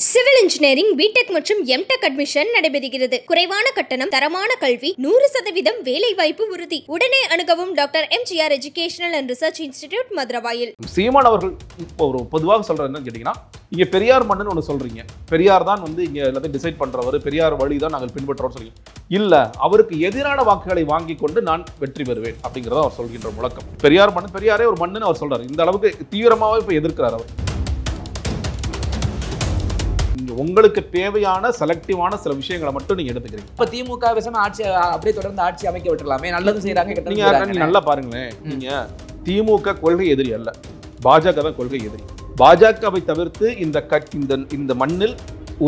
Civil engineering BTech மற்றும் MTech admission நடைபெறுகிறது. குறைவான கட்டணம், தரமான கல்வி, 100% வேலை வாய்ப்பு உறுதி. உடனே அணுகவும் doctor MGR educational and research institute Maduravoyal. Seeman அவர்கள் இப்போ ஒரு பொதுவாக சொல்றது என்னன்னு கேட்டீங்கன்னா, இங்க பெரியார் மண்ணுன்னு ஒன்று சொல்றீங்க, பெரியார் தான் வந்து இங்க எல்லாத்தையும் டிசைட் பண்றவர், பெரியார் வழி தான் நாங்கள் பின்பற்றோம் சொல்றீங்க. இல்ல, அவருக்கு எதிரான வாக்குகளை வாங்கி கொண்டு நான் வெற்றி பெறுவேன் அப்படிங்கிறத அவர் சொல்கின்ற முழக்கம். பெரியார் மண்ணு, பெரியாரே ஒரு மண்ணுன்னு அவர் சொல்றாரு. இந்த அளவுக்கு தீவிரமாவே இப்ப எதிர்க்கிறார் அவர். உங்களுக்கு தேவையான செலக்டிவான சில விஷயங்களை மட்டும் நீங்க எடுத்துக்கிறீங்க. இப்ப திமுக விஷயம் ஆட்சி அப்படியே தொடர்ந்து ஆட்சி அமைக்க விட்டுறலாமே, நல்லது செய்யறாங்க. நீங்க நல்லா பாருங்களேன், நீங்க திமுக கொள்கை எதிரி அல்ல, பாஜக தான் கொள்கை எதிரி. பாஜகவை தவிர்த்து இந்த மண்ணில்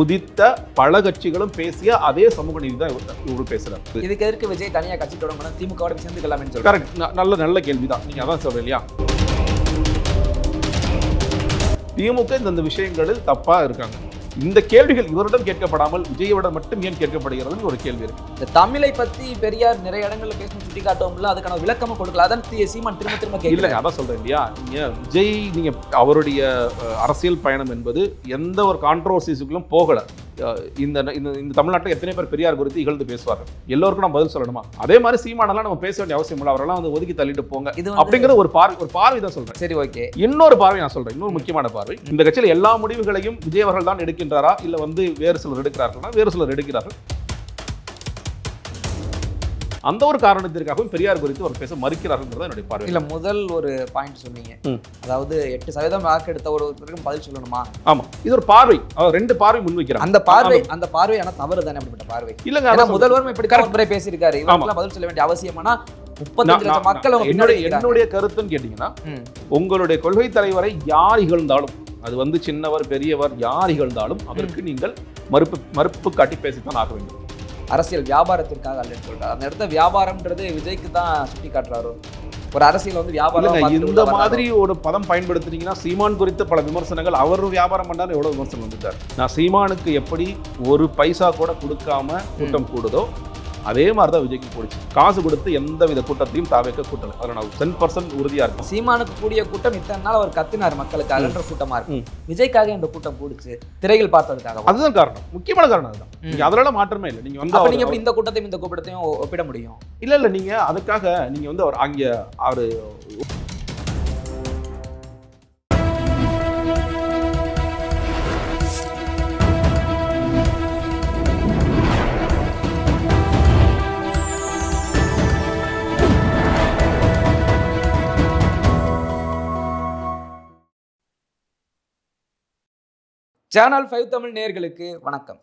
உதித்த பல கட்சிகளும் பேசிய அதே சமூக நீதி தான் இவர் பேசுறாரு. இதுக்கு எதற்கு விஜய் தனியா கட்சி தொடங்கணும், திமுக சேர்ந்துக்கலாமே சொல்றாரு. கரெக்ட், நல்ல கேள்விதான். நீங்க அதான் சொல்றீங்க இல்லையா, திமுக இந்த விஷயங்களில் தப்பா இருக்காங்க. இந்த கேள்விகள் இவரிடம் கேட்கப்படாமல் விஜயோட மட்டும் ஏன் கேட்கப்படுகிறது ஒரு கேள்வி இருக்கு. இந்த தமிழை பத்தி பெரியார் நிறைய இடங்கள்ல பேசணும், சுட்டி காட்டவும் அதுக்கான விளக்கமும் கொடுக்கல. அதான் சீமான் திரும்ப இல்ல, அதான் சொல்றேன் இல்லையா, நீங்க விஜய் நீங்க அவருடைய அரசியல் பயணம் என்பது எந்த ஒரு கான்ட்ரோவர்சிஸுக்கும் போகல. இந்த தமிழ்நாட்டில் எத்தனை பேர் பெரியார் குறித்து இகழ்ந்து பேசுவார்கள், எல்லோருக்கும் நம்ம பதில் சொல்லணுமா? அதே மாதிரி சீமானெல்லாம் நம்ம பேச வேண்டிய அவசியம் இல்லை, அவரெல்லாம் வந்து ஒதுக்கி தள்ளிட்டு போங்க அப்படிங்கிற ஒரு பார்வை தான் சொல்றேன். சரி, ஓகே. இன்னொரு பார்வை நான் சொல்றேன், இன்னொரு முக்கியமான பார்வை. இந்த கட்சியில் எல்லா முடிவுகளையும் விஜய் அவர்கள் தான் எடுக்கின்றாரா, இல்ல வந்து வேறு சிலர் எடுக்கிறார்களா? வேறு சிலர் எடுக்கிறார்கள். அந்த ஒரு காரணத்திற்காகவும் பெரியார் குறித்து அவர் பேச மறுக்கிறார்கள் என்னுடைய பார்வை. இல்ல, முதல் ஒரு பாயிண்ட் சொன்னீங்க, அதாவது 8% வாக்கு எடுத்த ஒருத்தருக்கும் பதில் சொல்லணுமா? ஆமா, இது ஒரு பார்வை. அவர் ரெண்டு பார்வை முன்வைக்கிறார். அந்த பார்வை ஆனா தவறு தானே. அப்படிப்பட்ட பார்வை இல்லங்க. முதல்வரும் இப்படி முறை பேசியிருக்காரு, இவங்கெல்லாம் பதில் சொல்ல வேண்டிய அவசியமானா 35 லட்சம் மக்கள். என்னுடைய கருத்துன்னு கேட்டீங்கன்னா, உங்களுடைய கொள்கை தலைவரை யார் இகழ்ந்தாலும், அது வந்து சின்னவர் பெரியவர் யார் இகழ்ந்தாலும் அதற்கு நீங்கள் மறுப்பு காட்டி பேசித்தான் ஆக வேண்டும். அரசியல் வியாபாரத்திற்காக அல்லன்னு சொல்றாரு. அந்த இடத்த வியாபாரம்ன்றது விஜய்க்கு தான் சுட்டி காட்டுறாரு. ஒரு அரசியல் வந்து வியாபாரம் இந்த மாதிரி ஒரு பதம் பயன்படுத்துறீங்கன்னா, சீமான் குறித்த பல விமர்சனங்கள், அவர் வியாபாரம் பண்ணாலும் எவ்வளவு விமர்சனம் வந்துட்டார். நான் சீமானுக்கு எப்படி ஒரு பைசா கூட கொடுக்காம கூட்டம் கூடுதோ அதே மாதிரிதான் விஜய்க்கு போடுச்சு. காசு கொடுத்து எந்த வித கூட்டத்தையும் தாவேக்க கூட்டல. அதில் நான் 10% உறுதியா இருக்கும். சீமானுக்கு கூடிய கூட்டம் இத்தனை நாள் அவர் கத்தினார் மக்களுக்காக கூட்டமா இருக்கும். விஜய்க்காக இந்த கூட்டம் கூடுச்சு, திரையில் பார்த்ததுக்காக. அதுதான் காரணம், முக்கியமான காரணம் அதுதான். அதனால மாற்றமே இல்லை. நீங்க வந்து நீங்க எப்படி இந்த கூட்டத்தையும் இந்த கூட்டத்தையும் ஒப்பிட முடியும்? இல்ல நீங்க அதுக்காக நீங்க வந்து அவர் அங்க அவரு சேனல் 5 தமிழ் நேயர்களுக்கு வணக்கம்.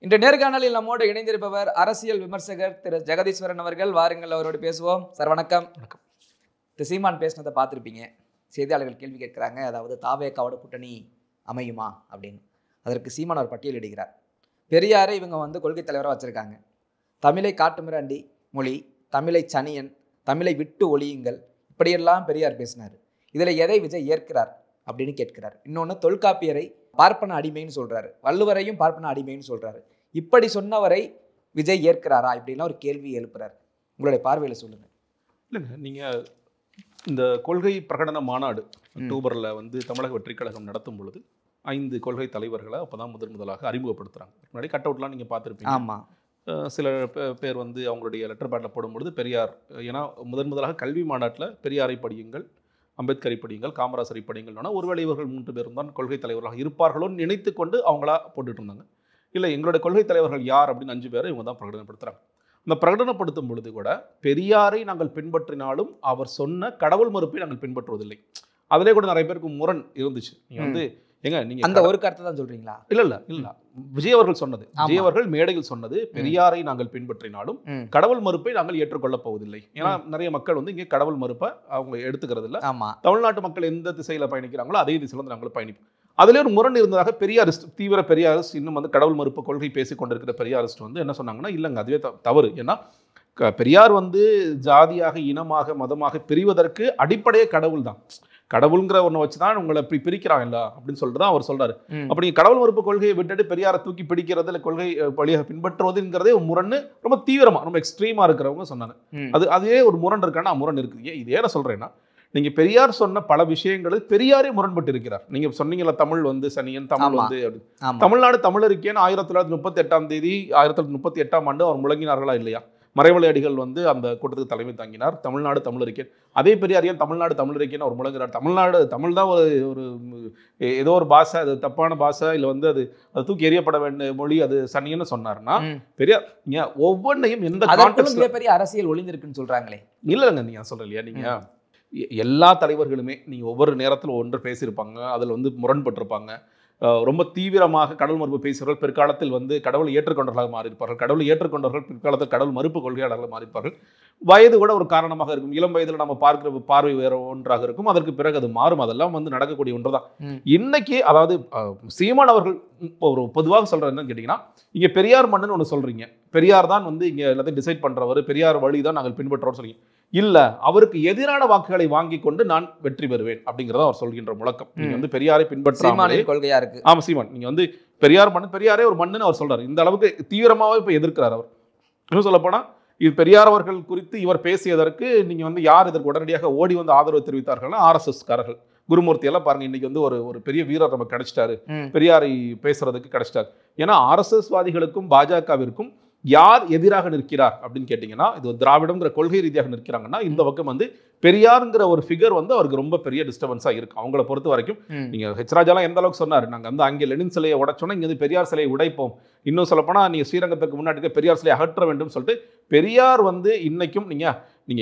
இன்று நேர்காணலில் நம்மோடு இணைந்திருப்பவர் அரசியல் விமர்சகர் திரு ஜெகதீஸ்வரன் அவர்கள். வாருங்கள், அவரோடு பேசுவோம். சார் வணக்கம். வணக்கம். திரு சீமான் பேசினதை பார்த்துருப்பீங்க. செய்தியாளர்கள் கேள்வி கேட்குறாங்க, அதாவது தாவேக்காவோட கூட்டணி அமையுமா அப்படின்னு. அதற்கு சீமான் அவர் பட்டியலிடுகிறார். பெரியாரை இவங்க வந்து கொள்கை தலைவராக வச்சுருக்காங்க. தமிழை காட்டுமிராண்டி மொழி, தமிழை சனியன், தமிழை விட்டு ஒழியுங்கள், இப்படியெல்லாம் பெரியார் பேசினார். இதில் எதை விஜய் ஏற்கிறார் அப்படின்னு கேட்கிறார். இன்னொன்று, தொல்காப்பியரை பார்ப்பன அடிமைன்னு சொல்றாரு, வள்ளுவரையும் பார்ப்பன அடிமைன்னு சொல்றாரு. இப்படி சொன்னவரை விஜய் ஏற்கிறாரா இப்படின்னா ஒரு கேள்வி எழுப்புறாரு. உங்களுடைய பார்வையில சொல்லுங்க. இல்லைங்க, நீங்க இந்த கொள்கை பிரகடன மாநாடு அக்டோபர்ல வந்து தமிழக வெற்றி கழகம் நடத்தும் பொழுது 5 கொள்கை தலைவர்களை அப்பதான் முதலாக அறிமுகப்படுத்துறாங்க. முன்னாடி கட் அவுட்லாம் நீங்க பார்த்துருப்பீங்க. ஆமா, சில பேர் வந்து அவங்களுடைய லெட்டர் பேட்ல போடும்பொழுது பெரியார், ஏன்னா முதலாக கல்வி மாநாட்டில் பெரியாரை படியுங்கள், அம்பேத்கரை படியுங்கள், காமராசரை படியுங்கள்னா ஒருவேளை இவர்கள் 3 பேரும் தான் கொள்கை தலைவர்களாக இருப்பார்களோன்னு நினைத்து கொண்டு அவங்களா போட்டுட்டு இருந்தாங்க. இல்லை, எங்களுடைய கொள்கை தலைவர்கள் யார் அப்படின்னு 5 பேரை இவங்க தான் பிரகடனப்படுத்துறாங்க. அந்த பிரகடனப்படுத்தும் பொழுது கூட பெரியாரை நாங்கள் பின்பற்றினாலும் அவர் சொன்ன கடவுள் மறுப்பை நாங்கள் பின்பற்றுவதில்லை. அதிலே கூட நிறைய பேருக்கு முரண் இருந்துச்சு. நீங்க வந்து நீங்க அந்த ஒரு கருத்தை தான் சொல்றீங்களா? இல்ல விஜய் அவர்கள் சொன்னது, விஜய் அவர்கள் மேடையில் சொன்னது, பெரியாரை நாங்கள் பின்பற்றினாலும் கடவுள் மறுப்பை நாங்கள் ஏற்றுக்கொள்ள போவதில்லை. ஏன்னா நிறைய மக்கள் வந்து இங்கே கடவுள் மறுப்பை அவங்க எடுத்துக்கிறது இல்லை. தமிழ்நாட்டு மக்கள் எந்த திசையில பயணிக்கிறாங்களோ அதே திசையில வந்து நாங்கள் பயணிப்போம். அதுல ஒரு முரண் இருந்ததாக பெரியாரிஸ்ட், தீவிர பெரியாரிஸ்ட், இன்னும் வந்து கடவுள் மறுப்பு கொள்கை பேசிக் கொண்டிருக்கிற பெரியாரிஸ்ட் வந்து என்ன சொன்னாங்கன்னா, இல்லைங்க அதுவே தவறு. ஏன்னா பெரியார் வந்து ஜாதியாக, இனமாக, மதமாக பிரிவதற்கு அடிப்படையே கடவுள் தான். கடவுள்ங்கிற ஒன்றை வச்சுதான் உங்களை பிரிக்கிறாங்கல்ல அப்படின்னு சொல்லிட்டு அவர் சொல்றாரு. அப்படி கடவுள் மறுப்பு கொள்கையை விட்டுட்டு பெரியாரை தூக்கி பிடிக்கிறது இல்லை, கொள்கை வழியாக பின்பற்றுவதுங்கிறதே ஒரு முரண், ரொம்ப தீவிரமா, ரொம்ப எக்ஸ்ட்ரீமா இருக்கிறவங்க சொன்னாங்க. அதுவே ஒரு முரண் இருக்கான்னா முரண் இருக்குது. இதே நான் சொல்றேன்னா, நீங்க பெரியார் சொன்ன பல விஷயங்களில் பெரியாரே முரண்பட்டு இருக்கிறார். நீங்க சொன்னீங்கல்ல தமிழ் வந்து சனியன், தமிழ் வந்து தமிழ்நாடு தமிழறிக்கைன்னு 1938 ஆண்டு அவர் முழங்கினார்களா இல்லையா? மறைமலை அடிகள் வந்து அந்த கூட்டத்துக்கு தலைமை தாங்கினார். தமிழ்நாடு தமிழறிக்கை, அதே பெரியார் ஏன் தமிழ்நாடு தமிழறிக்கைன்னு அவர் முழங்குறார்? தமிழ் தான் ஒரு ஏதோ ஒரு பாஷை, அது தப்பான பாஷை, இல்லை வந்து அது தூக்கி எறியப்பட வேண்டிய மொழி, அது சனியன்னு சொன்னார்னா பெரியார் நீங்க ஒவ்வொன்றையும் எந்த மிகப்பெரிய அரசியல் ஒளிந்திருக்குன்னு சொல்றாங்களே. இல்லைங்க, நீங்க சொல்ற இல்லையா, நீங்க எல்லா தலைவர்களுமே நீங்க ஒவ்வொரு நேரத்தில் ஒன்று பேசியிருப்பாங்க, அதில் வந்து முரண்பட்டிருப்பாங்க. ரொம்ப தீவிரமாக கடவுள் மறுப்பு பேசுகிறவர்கள் பிற்காலத்தில் வந்து கடவுளை ஏற்றுக்கொண்டவர்களாக மாறியிருப்பார்கள். கடவுளை ஏற்றுக்கொண்டவர்கள் பிற்காலத்தில் கடவுள் மறுப்பு கொள்கையாளர்களாக மாறியிருப்பார்கள். வயது கூட ஒரு காரணமாக இருக்கும். இளம் வயதில் நம்ம பார்க்கிற பார்வை வேற ஒன்றாக இருக்கும், அதற்கு பிறகு அது மாறும். அதெல்லாம் வந்து நடக்கக்கூடிய ஒன்று தான். இன்னைக்கு அதாவது சீமான் அவர்கள் ஒரு பொதுவாக சொல்றது என்னன்னு கேட்டிங்கன்னா, இங்கே பெரியார் மண்ணுன்னு ஒன்று சொல்றீங்க, பெரியார் தான் வந்து இங்கே எல்லாத்தையும் டிசைட் பண்றவர், பெரியார் வழி தான் நாங்கள் பின்பற்றுறோம்னு சொல்றீங்க. இல்ல, அவருக்கு எதிரான வாக்குகளை வாங்கி கொண்டு நான் வெற்றி பெறுவேன் அப்படிங்கிறத அவர் சொல்கின்ற முழக்கம். நீங்க வந்து பெரியாரை பின்பற்றாமலே கொள்கையா இருக்கு. ஆமா, சீமான் நீங்க வந்து பெரியார் மண்ணு, பெரியாரே ஒரு மண்ணுன்னு அவர் சொல்றாரு. இந்த அளவுக்கு தீவிரமாவே இப்ப எதிர்க்கிறார் அவர். இன்னும் சொல்ல போனா இது பெரியார் அவர்கள் குறித்து இவர் பேசியதற்கு நீங்க வந்து யார் இதற்கு உடனடியாக ஓடி வந்து ஆதரவு தெரிவித்தார்கள்னா RSS காரர்கள். குருமூர்த்தி எல்லாம் பாருங்க, இன்னைக்கு வந்து ஒரு பெரிய வீரர் நமக்கு கிடைச்சிட்டாரு, பெரியாரை பேசுறதுக்கு கிடைச்சிட்டாரு. ஏன்னா RSS வாதிகளுக்கும் பாஜகவிற்கும் யார் எதிராக நிற்கிறார் அப்படின்னு கேட்டீங்கன்னா, இது திராவிடம்ங்கிற கொள்கை ரீதியாக நிற்கிறாங்கன்னா, இந்த பக்கம் வந்து பெரியாருங்கிற ஒரு ஃபிகர் வந்து அவருக்கு ரொம்ப பெரிய டிஸ்டர்பன்ஸா இருக்கு. அவங்கள பொறுத்த வரைக்கும் நீங்க ஹெச்ராஜாலாம் எந்த அளவுக்கு சொன்னாரு, நாங்க வந்து அங்கே லெனின் சிலையை உடைச்சோன்னா இங்க வந்து பெரியார் சிலையை உடைப்போம், இன்னும் சொல்லப்போனா நீங்க ஸ்ரீரங்கத்துக்கு முன்னாடி பெரியார் சிலையை அகற்ற வேண்டும் சொல்லிட்டு பெரியார் வந்து இன்னைக்கும் நீங்க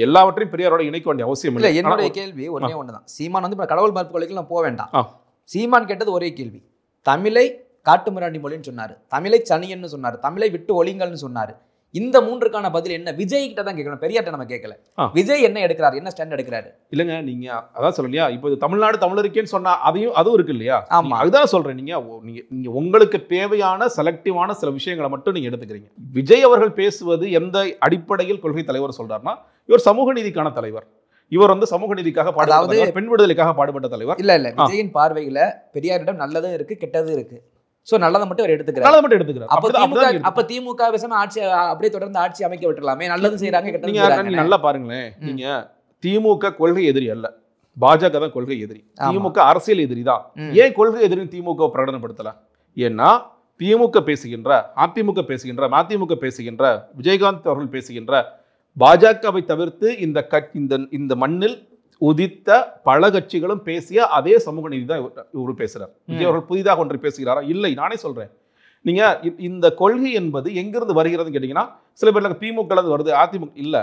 எல்லாவற்றையும் பெரியாரோட இணைக்க வேண்டிய அவசியம் இல்லை. என்னுடைய கேள்வி ஒன்னே ஒண்ணுதான். சீமான் வந்து கடவுள் மறுப்பு கொள்கைக்கு போக வேண்டாம். சீமான் கேட்டது ஒரே கேள்வி, தமிழை காட்டுமிராண்டி மொழின்னு சொன்னாரு, தமிழை சனியன்னு சொன்னாரு, தமிழை விட்டு ஒளிங்கள்னு சொன்னாரு. இந்த மூன்றுக்கான பதில் என்ன? விஜய் கிட்ட தான் கேட்கணும், பெரியார்ட்ட நம்ம கேட்கல. விஜய் என்ன எடுக்கிறாரு, என்ன ஸ்டாண்ட் எடுக்கிறாரு? இல்லைங்க, நீங்க அதான் சொல்றீங்க, இப்போ தமிழ்நாடு தமிழருக்கேன்னு சொன்னா அதுவும் இருக்கு இல்லையா? ஆமா, அதுதான் சொல்றேன். நீங்க உங்களுக்கு தேவையான செலக்டிவான சில விஷயங்களை மட்டும் நீங்க எடுத்துக்கிறீங்க. விஜய் அவர்கள் பேசுவது எந்த அடிப்படையில் கொள்கை தலைவர் சொல்றாருன்னா, இவர் சமூக நீதிக்கான தலைவர், இவர் வந்து சமூக நீதிக்காக பாடுபட்ட, பெண் விடுதலைக்காக பாடுபட்ட தலைவர். இல்ல விஜயின் பார்வையில பெரியாரிடம் நல்லதும் இருக்கு கெட்டதும் இருக்கு. சோ நல்லதை மட்டும் அவர் எடுத்துக்கிறார். அப்ப திமுக விஷயம் ஆட்சி அப்படியே தொடர்ந்து ஆட்சி அமைக்க விட்டுறலாமே, நல்லதும் செய்யறாங்க கெட்டதும் செய்யறாங்க. நீங்க நல்லா பாருங்களேன், நீங்க திமுக கொள்கை எதிரி அல்ல, பாஜக தான் கொள்கை எதிரி. திமுக அரசியல் எதிரி தான். ஏன் கொள்கை எதிரி திமுக பிரகடனப்படுத்தல? ஏன்னா திமுக பேசுகின்ற, அதிமுக பேசுகின்ற, மதிமுக பேசுகின்ற, விஜயகாந்த் அவர்கள் பேசுகின்ற, பாஜகவை தவிர்த்து இந்த மண்ணில் உதித்த பல கட்சிகளும் பேசிய அதே சமூக நீதி தான் இவர் பேசுறார். விஜய் அவர்கள் புதிதாக ஒன்றை பேசுகிறாரா? இல்லை, நானே சொல்றேன். நீங்க இந்த கொள்கை என்பது எங்கிருந்து வருகிறதுன்னு கேட்டீங்கன்னா, சில பேர் திமுக வருது, அதிமுக இல்ல,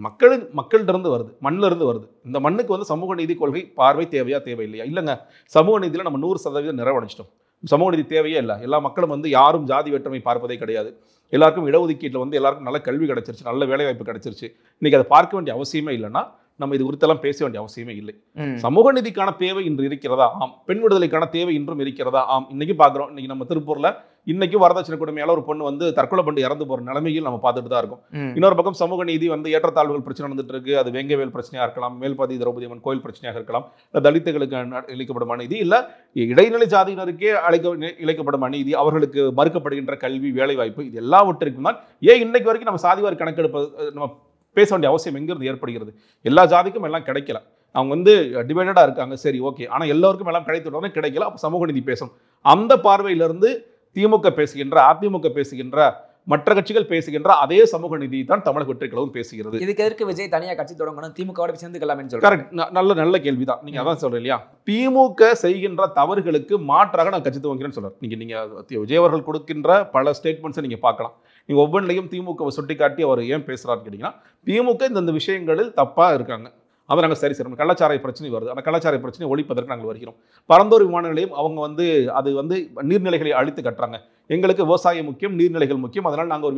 மக்கள்கிட்ட இருந்து வருது, மண்ணில இருந்து வருது. இந்த மண்ணுக்கு வந்து சமூக நீதி கொள்கை பார்வை தேவையா தேவையில்லையா? இல்லைங்க, சமூக நீதியில நம்ம 100% நிறைவடைச்சிட்டோம். சமூக நீதி தேவையே இல்லை. எல்லா மக்களும் வந்து யாரும் ஜாதி வேற்றுமை பார்ப்பதே கிடையாது. எல்லாருக்கும் இடஒதுக்கீட்டில் வந்து எல்லாருக்கும் நல்ல கல்வி கிடைச்சிருச்சு, நல்ல வேலைவாய்ப்பு கிடைச்சிருச்சு. இன்னைக்கு அதை பார்க்க வேண்டிய அவசியமே இல்லைன்னா நம்ம இது குறித்தெல்லாம் பேச வேண்டிய அவசியமே இல்லை. சமூக நீதிக்கான தேவை இன்று இருக்கிறதா? ஆம். பெண் விடுதலைக்கான தேவை இன்றும் இருக்கிறதா? ஆம். இன்னைக்கு பார்க்குறோம். இன்னைக்கு நம்ம திருப்பூர்ல இன்னைக்கு வரதட்சணை கொடுமையால ஒரு பொண்ணு வந்து தற்கொலை பண்ணி இறந்து போற நிலைமையில் நம்ம பார்த்துட்டு தான் இருக்கும். இன்னொரு பக்கம் சமூக நீதி வந்து ஏற்றத்தாழ்வுகள் பிரச்சனை நடந்துட்டு இருக்கு. அது வேங்கவேல் பிரச்சனையா இருக்கலாம், மேல்பாதி திரௌபதி அம்மன் கோயில் பிரச்சனையாக இருக்கலாம், இல்லை தலித்துகளுக்கு இழைக்கப்படும் அநீதி, இல்ல இடைநிலை ஜாதியினருக்கே இழைக்கப்படும் அநீதி, அவர்களுக்கு மறுக்கப்படுகின்ற கல்வி, வேலை வாய்ப்பு, இது எல்லாவற்றிற்கும் தான் ஏன் இன்னைக்கு வரைக்கும் நம்ம சாதிவாரி கணக்கெடுப்பு நம்ம பேச வேண்டிய அவசியம் எங்கிருந்து ஏற்படுகிறது? எல்லா ஜாதிக்கும் எல்லாம் கிடைக்கல, அவங்க வந்து டிவைடடா இருக்காங்க, சரி ஓகே, ஆனா எல்லாருக்கும் எல்லாம் கிடைத்துடனே கிடைக்கல, அப்ப சமூக நீதி பேசணும். அந்த பார்வையிலிருந்து திமுக பேசுகின்ற, அதிமுக பேசுகின்ற, மற்ற கட்சிகள் பேசுகின்ற அதே சமூக நீதி தான் தமிழக வெற்றிக் கழகம் பேசுகிறது. இதுக்கு எதற்கு விஜய் தனியா கட்சி தொடங்கணும், திமுகவோட சேர்ந்துக்கலாமே சொல்றாங்க. கரெக்ட், நல்ல கேள்விதான். நீங்க அதான் சொல்றீங்க இல்லையா, திமுக செய்கின்ற தவறுகளுக்கு மாற்றாக நான் கட்சி துவங்கிறேன்னு சொல்றேன். நீங்க விஜய் அவர்கள் கொடுக்கின்ற பல ஸ்டேட்மெண்ட்ஸை நீங்க பார்க்கலாம். நீங்க ஒவ்வொன்றிலையும் திமுகவை சுட்டிக்காட்டி அவர் ஏன் பேசுறாருன்னு கேட்டீங்கன்னா, திமுக இந்த விஷயங்களில் தப்பா இருக்காங்க, அதை நாங்கள் சரி செய்யணும். கள்ளச்சாராய பிரச்சனை வருது, அந்த கள்ளச்சாராய பிரச்சனை ஒழிப்பதற்கு நாங்கள் வருகிறோம். பரந்தூர் விமான நிலையம் அவங்க வந்து அது வந்து நீர்நிலைகளை அழித்து கட்டுறாங்க, எங்களுக்கு விவசாயம் முக்கியம், நீர்நிலைகள் முக்கியம், அதனால் நாங்கள்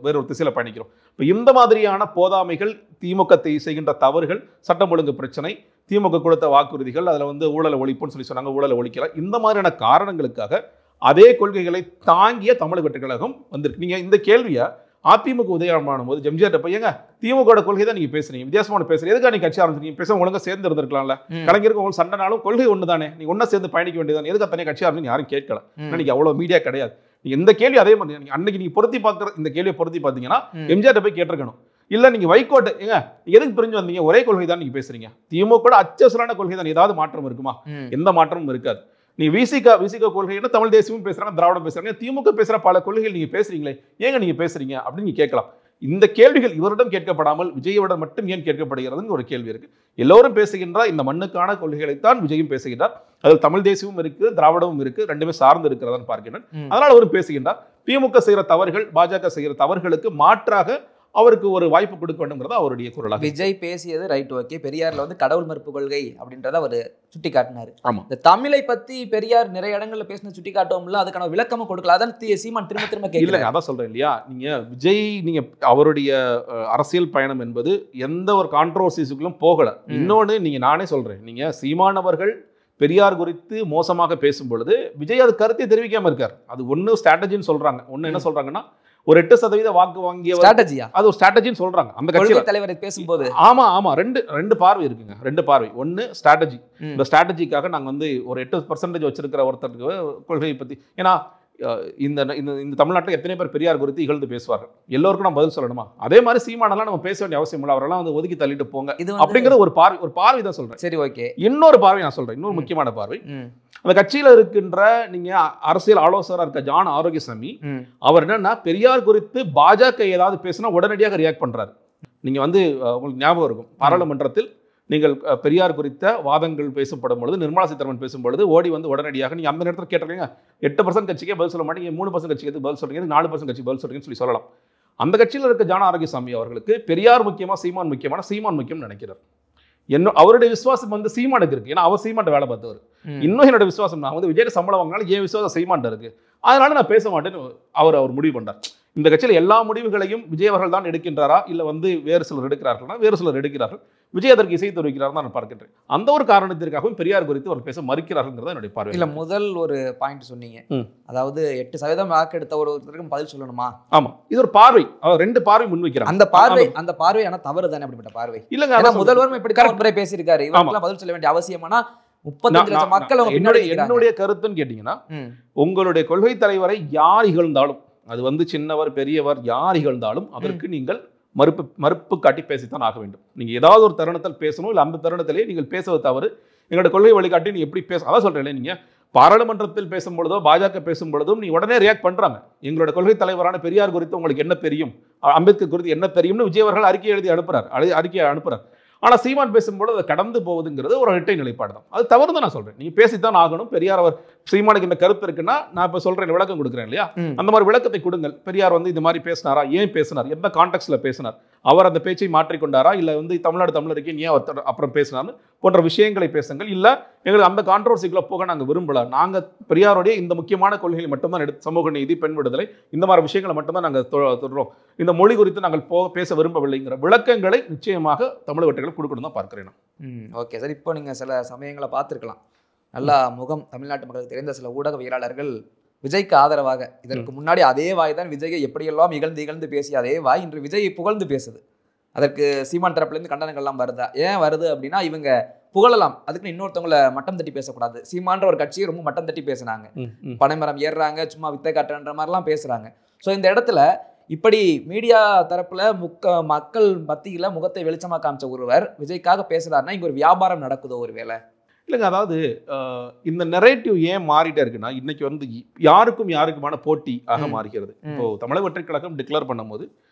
வேறொரு திசையில் பயணிக்கிறோம். இப்போ இந்த மாதிரியான போதாமைகள், திமுக செய்கின்ற தவறுகள், சட்டம் ஒழுங்கு பிரச்சனை, திமுக கொடுத்த வாக்குறுதிகள், அதில் வந்து ஊழலை ஒழிப்புன்னு சொல்லி சொன்னாங்க, ஊழலை ஒழிக்கல, இந்த மாதிரியான காரணங்களுக்காக அதே கொள்கைகளை தாங்கிய தமிழக வெற்றிக் கழகம் வந்திருக்கு. நீங்க இந்த கேள்வியை அதிமுக உதயமானும் போது எம்ஜிஆர் பையங்க திமுக கொள்கை தான் நீங்க பேசுறீங்க, வித்தியாசமான பேசுறீங்க, எதுக்காக நீங்க கட்சி ஆரம்பிச்சீங்க, பேச ஒழுங்கா சேர்ந்து இருந்திருக்கலாம்ல, கலைஞருக்கு உங்களுக்கு சண்டைனாலும் கொள்கை ஒன்று தானே, நீங்க ஒன்னா சேர்ந்து பயணிக்க வேண்டியதான், எதுக்கு தனியாக கட்சி ஆரம்பிச்சு யாரும் கேட்கல. இன்னைக்கு அவ்வளவு மீடியா கிடையாது. இந்த கேள்வி அதே மாதிரி அன்னைக்கு நீங்க பொருத்தி பார்க்குற இந்த கேள்வியை பொருத்தி பார்த்தீங்கன்னா எம்ஜிஆர் போய் கேட்டிருக்கணும், இல்ல நீங்க வைகோட்டு ஏங்க எதுக்கு பிரிஞ்சு வந்தீங்க? ஒரே கொள்கை தான் நீங்க பேசுறீங்க. திமுக அச்சசலான கொள்கை தான். ஏதாவது மாற்றம் இருக்குமா? எந்த மாற்றமும் இருக்காது. நீ விசிக கொள்கைன்னா தமிழ் தேசியமும் பேசுறாங்க, திராவிடம் பேசுறாங்க. திமுக பேசுற பல கொள்கைகள் நீங்க பேசுறீங்களே, ஏங்க நீங்க பேசுறீங்க அப்படின்னு நீங்க கேட்கலாம். இந்த கேள்விகள் இவரிடம் கேட்கப்படாமல் விஜயோட மட்டும் ஏன் கேட்கப்படுகிறதுன்னு ஒரு கேள்வி இருக்கு. எல்லோரும் பேசுகின்ற இந்த மண்ணுக்கான கொள்கைகளைத்தான் விஜயும் பேசுகின்றார். அதில் தமிழ் தேசியமும் இருக்கு, திராவிடமும் இருக்கு, ரெண்டுமே சார்ந்து இருக்கிறதான்னு பார்க்கிறேன். அதனால அவரும் பேசுகின்றார். திமுக செய்கிற தவறுகள், பாஜக செய்கிற தவறுகளுக்கு மாற்றாக அவருக்கு ஒரு வாய்ப்பு கொடுக்க வேண்டும்ங்கிறது அவருடைய குரலாக. விஜய் பேசியது ரைட், ஓகே. பெரியார்ல வந்து கடவுள் மறுப்பு கொள்கை அப்படின்றத அவர் சுட்டி காட்டினாரு. ஆமா, இந்த தமிழை பத்தி பெரியார் நிறைய இடங்கள்ல பேசின சுட்டி காட்டுவோம்ல, அதுக்கான விளக்கமும் கொடுக்கல. அதான் சீமான் திரும்ப திரும்ப கேட்கல. அதான் சொல்றேன் இல்லையா, நீங்க விஜய் நீங்க அவருடைய அரசியல் பயணம் என்பது எந்த ஒரு கான்ட்ரோவர்சிஸுக்குள்ளும் போகல. இன்னொன்னு நீங்க நானே சொல்றேன், நீங்க சீமானவர்கள் பெரியார் குறித்து மோசமாக பேசும் பொழுது விஜய் அது கருத்தை தெரிவிக்காம இருக்கார். அது ஒன்னு ஸ்ட்ராட்டஜின்னு சொல்றாங்க. ஒன்னு என்ன சொல்றாங்கன்னா, ஒரு 8% வாக்கு வாங்கிய ஸ்ட்ராட்டஜியா, அது ஒரு ஸ்ட்ராட்டஜின்னு சொல்றாங்க அந்த கட்சி தலைவரை பேசும்போது. ஆமா ரெண்டு பார்வை இருக்குங்க. ரெண்டு பார்வை. ஒன்னு ஸ்ட்ராட்டஜி, இந்த ஸ்ட்ராட்டஜிக்காக நாங்க வந்து ஒரு 8% வச்சிருக்கிற ஒருத்தருக்கு கொள்கையை பத்தி, ஏன்னா இந்த தமிழ்நாட்டில் எத்தனை பேர் பெரியார் குறித்து இகழ்ந்து பேசுவார்கள், எல்லோருக்கும் நம்ம பதில் சொல்லணுமா? அதே மாதிரி சீமானெல்லாம் நம்ம பேச வேண்டிய அவசியம் இல்லை, அவரெல்லாம் வந்து ஒதுக்கி தள்ளிட்டு போங்க அப்படிங்கிற ஒரு பார்வை தான் சொல்றேன். சரி, ஓகே. இன்னொரு பார்வை நான் சொல்றேன், இன்னொரு முக்கியமான பார்வை. அந்த கட்சியில இருக்கின்ற நீங்க அரசியல் ஆலோசகராக இருக்க ஜான் ஆரோக்கியசாமி, அவர் என்னன்னா பெரியார் குறித்து பாஜக ஏதாவது பேசினா உடனடியாக ரியாக்ட் பண்றாரு. நீங்க வந்து உங்களுக்கு ஞாபகம் இருக்கும், பாராளுமன்றத்தில் நீங்கள் பெரியார் குறித்த வாதங்கள் பேசப்படும் பொழுது, நிர்மலா சீதாராமன் பேசும்பொழுது ஓடி வந்து உடனடியாக நீங்க அந்த நேரத்தில் கேட்டிருக்கீங்க, 8% கட்சிக்கே பதில் சொல்ல மாட்டீங்க, 3% கட்சிக்கு பதில் சொல்றீங்க, 4% கட்சிக்கு பதில் சொல்றீங்கன்னு சொல்லலாம். அந்த கட்சியில் இருக்க ஜான ஆரோக்கியசாமி அவர்களுக்கு பெரியார் முக்கியமா சீமான் முக்கியமான, சீமான் முக்கியம் நினைக்கிறார். அவருடைய விசுவாசம் வந்து சீமானுக்கு இருக்கு, ஏன்னா அவர் சீமான் வேலை பார்த்தவர். இன்னும் என்னோட விசுவாசம், நான் வந்து விஜய் சம்பளம் வாங்கினாலும் ஏன் விசுவாசம் சீமான் இருக்கு, அதனால நான் பேச மாட்டேன்னு அவர் முடிவு பண்றார். இந்த கட்சியில் எல்லா முடிவுகளையும் விஜய் அவர்கள் தான் எடுக்கின்றாரா, இல்ல வந்து வேறு சிலர் எடுக்கிறார்களா? வேறு சிலர் எடுக்கிறார்கள். விஜய் அதற்கு இசை தெரிவிக்கிறார் தான் நான் பார்க்கின்றேன். அந்த ஒரு காரணத்திற்காகவும் பெரியார் குறித்து அவர் பேச மறுக்கிறார்கள் என்னுடைய பார்வை. இல்ல, முதல் ஒரு பாயிண்ட் சொன்னீங்க, அதாவது 8% வாக்கு எடுத்த ஒருத்தருக்கு பதில் சொல்லணுமா? ஆமா, இது ஒரு பார்வை. அவர் ரெண்டு பார்வை முன்வைக்கிறார். அந்த பார்வை ஆனா தவறு தானே? அப்படிப்பட்ட பார்வை இல்லங்க. முதல்வரும் இப்படி முறை பேசியிருக்காரு, இவங்கெல்லாம் பதில் சொல்ல வேண்டிய அவசியமானா 35 லட்சம் மக்கள் என்னுடைய கருத்துன்னு கேட்டீங்கன்னா, உங்களுடைய கொள்கை தலைவரை யார் இகழ்ந்தாலும், அது வந்து சின்னவர் பெரியவர் யார் இகழ்ந்தாலும் அதற்கு நீங்கள் மறுப்பு காட்டி பேசித்தான் ஆக வேண்டும். நீங்க ஏதாவது ஒரு தருணத்தில் பேசணும், இல்லை அந்த தருணத்திலேயே நீங்கள் பேசுவது தவறு. எங்களோட கொள்கை வழிகாட்டி நீ எப்படி பேச, அதான் சொல்றேன். நீங்க பாராளுமன்றத்தில் பேசும் பொழுதோ பாஜக பேசும் பொழுதும் நீ உடனே ரியாக்ட் பண்றாங்க. எங்களோட கொள்கை தலைவரான பெரியார் குறித்து உங்களுக்கு என்ன தெரியும், அம்பேத்கர் குறித்து என்ன தெரியும்னு விஜய் அவர்கள் அறிக்கை எழுதி அனுப்புறார். ஆனா சீமான் பேசும்போது அதை கடந்து போவதுங்கிறது ஒரு இரட்டை நிலைப்பாடு தான். அது தவறு தான் நான் சொல்றேன். நீங்க பேசித்தான் ஆகணும். பெரியார் அவர் சீமானுக்கு இந்த கருத்து இருக்குன்னா நான் இப்ப சொல்றேன், விளக்கம் கொடுக்குறேன் இல்லையா, அந்த மாதிரி விளக்கத்தை கொடுங்கள். பெரியார் வந்து இந்த மாதிரி பேசினாரா, ஏன் பேசினார், எந்த கான்டெக்ட்ல பேசினார், அவர் அந்த பேச்சை மாற்றிக்கொண்டாரா, இல்ல வந்து தமிழருக்கு ஏன் அப்புறம் பேசினார்னு போன்ற விஷயங்களை பேசுங்கள். இல்ல எங்களுக்கு அந்த கான்ட்ரோவர்சிக்குள்ள போக நாங்க விரும்பல, நாங்க பெரியாருடைய இந்த முக்கியமான கொள்கைகளை மட்டும்தான் எடுத்து, சமூக நீதி, பெண் விடுதலை, இந்த மாதிரி விஷயங்களை மட்டும்தான் நாங்கள் தொடர்றோம், இந்த மொழி குறித்து நாங்கள் பேச விரும்பவில்லைங்கிற விளக்கங்களை நிச்சயமாக தமிழகத்தில் கொடுக்கணும் தான் பார்க்கிறேன். ஓகே சார், இப்போ நீங்க சில சமயங்களை பார்த்துருக்கலாம், நல்லா முகம் தமிழ்நாட்டு மக்களுக்கு தெரிந்த சில ஊடகவியலாளர்கள் விஜய்க்கு ஆதரவாக, இதற்கு முன்னாடி அதே வாய் தான் விஜயை எப்படியெல்லாம் இகழ்ந்து பேசிய அதே வாய் இன்று விஜயை புகழ்ந்து பேசுது. அதற்கு சீமான் தரப்புலேருந்து கண்டனங்கள்லாம் வருதா? ஏன் வருது அப்படின்னா, இவங்க புகழலாம், அதுக்கு இன்னொருத்தவங்களை மட்டம் தட்டி பேசக்கூடாது. சீமான்ற ஒரு கட்சியை ரொம்ப மட்டம் தட்டி பேசுனாங்க, பனைமரம் ஏறுறாங்க, சும்மா வித்தை காட்டுன்ற மாதிரிலாம் பேசுறாங்க. ஸோ இந்த இடத்துல இப்படி மீடியா தரப்புல மக்கள் மத்தியில முகத்தை வெளிச்சமா காமிச்ச ஒருவர் விஜய்க்காக பேசுறாருன்னா இங்க ஒரு வியாபாரம் நடக்குதோ ஒரு வேலை? இல்லைங்க, அதாவது இந்த நெரேட்டிவ் ஏன் மாறிட்டே இருக்குன்னா, இன்னைக்கு வந்து யாருக்குமான போட்டி ஆக மாறுகிறது. இப்போ தமிழக வெற்றிக் கழகம் டிக்ளேர் பண்ணும்போது